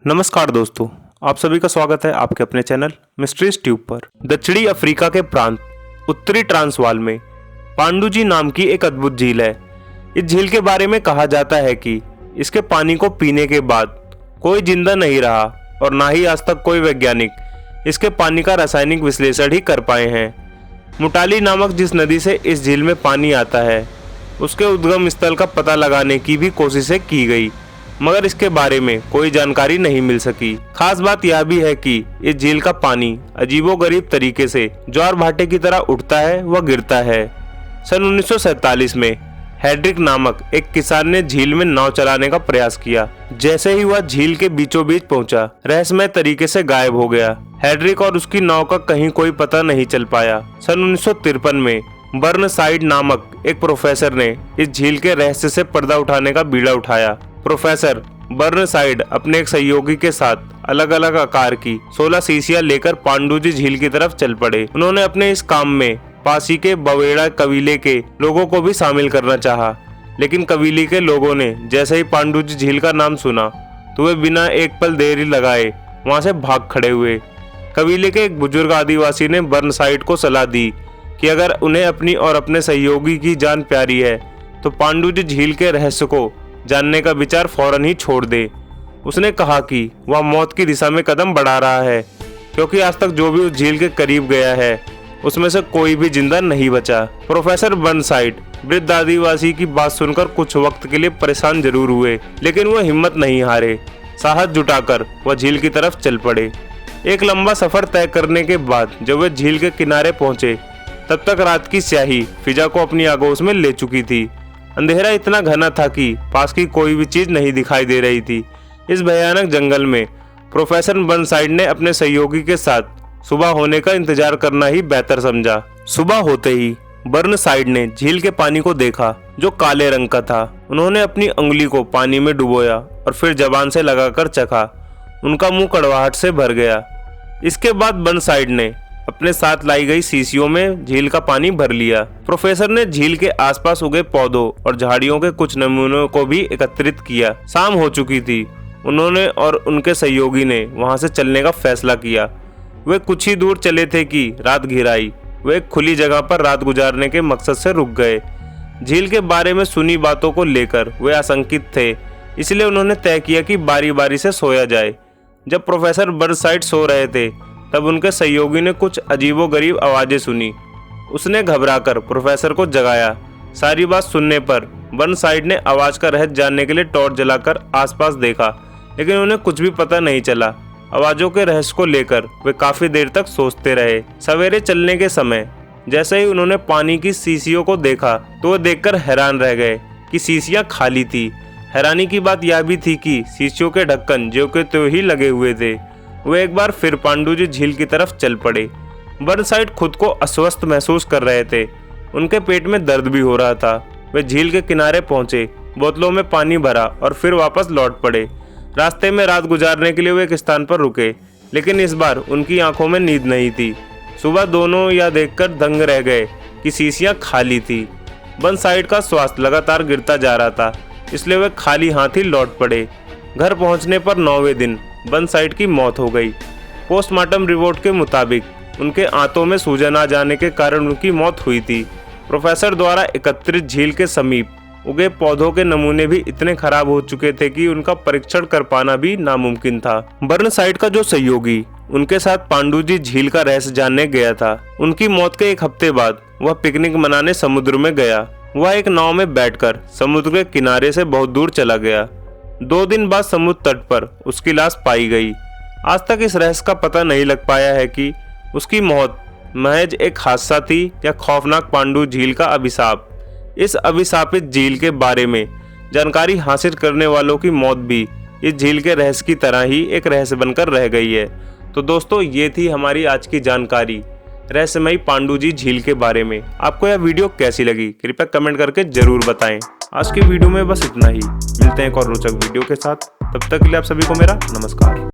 नमस्कार दोस्तों, आप सभी का स्वागत है आपके अपने चैनल मिस्ट्रीज ट्यूब पर। दक्षिणी अफ्रीका के प्रांत उत्तरी ट्रांसवाल में पांडुजी नाम की एक अद्भुत झील है। इस झील के बारे में कहा जाता है कि इसके पानी को पीने के बाद कोई जिंदा नहीं रहा और ना ही आज तक कोई वैज्ञानिक इसके पानी का रासायनिक विश्लेषण ही कर पाए हैं। मुटाली नामक जिस नदी से इस झील में पानी आता है, उसके उद्गम स्थल का पता लगाने की भी कोशिशें की गई, मगर इसके बारे में कोई जानकारी नहीं मिल सकी। खास बात यह भी है कि इस झील का पानी अजीबोगरीब तरीके से ज्वार भाटे की तरह उठता है व गिरता है। सन 1947 में हेड्रिक नामक एक किसान ने झील में नाव चलाने का प्रयास किया। जैसे ही वह झील के बीचों बीच पहुंचा, रहस्यमय तरीके से गायब हो गया। हेड्रिक और उसकी नाव का कहीं कोई पता नहीं चल पाया। सन 1953 में बर्नसाइड नामक एक प्रोफेसर ने इस झील के रहस्य से पर्दा उठाने का बीड़ा उठाया। प्रोफेसर बर्नसाइड अपने एक सहयोगी के साथ अलग अलग आकार की 16 शीशियां लेकर पांडुजी झील की तरफ चल पड़े। उन्होंने अपने इस काम में पासी के बवेड़ा कबीले के लोगों को भी शामिल करना चाहा, लेकिन कबीले के लोगों ने जैसे ही पांडुजी झील का नाम सुना तो वे बिना एक पल देरी लगाए वहां से भाग खड़े हुए। कबीले के एक बुजुर्ग आदिवासी ने बर्नसाइड को सलाह दी कि अगर उन्हें अपनी और अपने सहयोगी की जान प्यारी है तो पांडुजी झील के रहस्य को जानने का विचार फौरन ही छोड़ दे। उसने कहा कि वह मौत की दिशा में कदम बढ़ा रहा है, क्योंकि आज तक जो भी उस झील के करीब गया है उसमें से कोई भी जिंदा नहीं बचा। प्रोफेसर बर्नसाइड वृद्ध आदिवासी की बात सुनकर कुछ वक्त के लिए परेशान जरूर हुए, लेकिन वह हिम्मत नहीं हारे। साहस जुटाकर वह झील की तरफ चल पड़े। एक लंबा सफर तय करने के बाद जब वे झील के किनारे पहुंचे, तब तक रात की स्याही फिजा को अपनी आगोश में ले चुकी थी। अंधेरा इतना घना था कि पास की कोई भी चीज नहीं दिखाई दे रही थी। इस भयानक जंगल में प्रोफेसर बर्नसाइड ने अपने सहयोगी के साथ सुबह होने का इंतजार करना ही बेहतर समझा। सुबह होते ही बर्नसाइड ने झील के पानी को देखा, जो काले रंग का था। उन्होंने अपनी उंगली को पानी में डुबोया और फिर जबान से लगाकर चखा। उनका मुंह कड़वाहट से भर गया। इसके बाद बर्नसाइड ने अपने साथ लाई गई शीशियों में झील का पानी भर लिया। प्रोफेसर ने झील के आसपास उगे पौधों और झाड़ियों के कुछ नमूनों को भी एकत्रित किया। शाम हो चुकी थी। उन्होंने और उनके सहयोगी ने वहां से चलने का फैसला किया। वे कुछ ही दूर चले थे कि रात घिर आई। वे एक खुली जगह पर रात गुजारने के मकसद से रुक गए। झील के बारे में सुनी बातों को लेकर वे आशंकित थे, इसलिए उन्होंने तय किया कि बारी बारी से सोया जाए। जब प्रोफेसर बर्नसाइड सो रहे थे, तब उनके सहयोगी ने कुछ अजीबोगरीब आवाजें सुनी। उसने घबराकर प्रोफेसर को जगाया। सारी बात सुनने पर बर्नसाइड ने आवाज का रहस्य जानने के लिए टॉर्च जलाकर आसपास देखा, लेकिन उन्हें कुछ भी पता नहीं चला। आवाजों के रहस्य को लेकर वे काफी देर तक सोचते रहे। सवेरे चलने के समय जैसे ही उन्होंने पानी की शीशियों को देखा तो वे देखकर हैरान रह गए कि शीशियां खाली थी। हैरानी की बात यह भी थी कि शीशियों के ढक्कन ज्यों के त्यों ही लगे हुए थे। वे एक बार फिर पांडुजी झील की तरफ चल पड़े। बर्नसाइड खुद को अस्वस्थ महसूस कर रहे थे। उनके पेट में दर्द भी हो रहा था। वे झील के किनारे पहुंचे, बोतलों में पानी भरा और फिर वापस लौट पड़े। रास्ते में रात गुजारने के लिए वे एक स्थान पर रुके, लेकिन इस बार उनकी आंखों में नींद नहीं थी। सुबह दोनों यह देखकर दंग रह गए कि शीशियां खाली थी। बर्नसाइड का स्वास्थ्य लगातार गिरता जा रहा था, इसलिए वे खाली हाथ ही लौट पड़े। घर पहुंचने पर 9वें दिन बर्नसाइड की मौत हो गई। पोस्टमार्टम रिपोर्ट के मुताबिक उनके आंतों में सूजन आ जाने के कारण उनकी मौत हुई थी। प्रोफेसर द्वारा एकत्रित झील के समीप उगे पौधों के नमूने भी इतने खराब हो चुके थे कि उनका परीक्षण कर पाना भी नामुमकिन था। बर्नसाइड का जो सहयोगी उनके साथ पांडुजी झील का रहस्य जानने गया था, उनकी मौत के एक हफ्ते बाद वह पिकनिक मनाने समुद्र में गया। वह एक नाव में बैठकर समुद्र के किनारे से बहुत दूर चला गया। 2 दिन बाद समुद्र तट पर उसकी लाश पाई गई। आज तक इस रहस्य का पता नहीं लग पाया है कि उसकी मौत महज एक हादसा थी या खौफनाक पांडु झील का अभिशाप। इस अभिशापित झील के बारे में जानकारी हासिल करने वालों की मौत भी इस झील के रहस्य की तरह ही एक रहस्य बनकर रह गई है। तो दोस्तों, ये थी हमारी आज की जानकारी रहस्यमयी पांडुजी झील के बारे में। आपको यह वीडियो कैसी लगी कृपया कमेंट करके जरूर बताएं। आज की वीडियो में बस इतना ही। मिलते हैं एक और रोचक वीडियो के साथ। तब तक के लिए आप सभी को मेरा नमस्कार।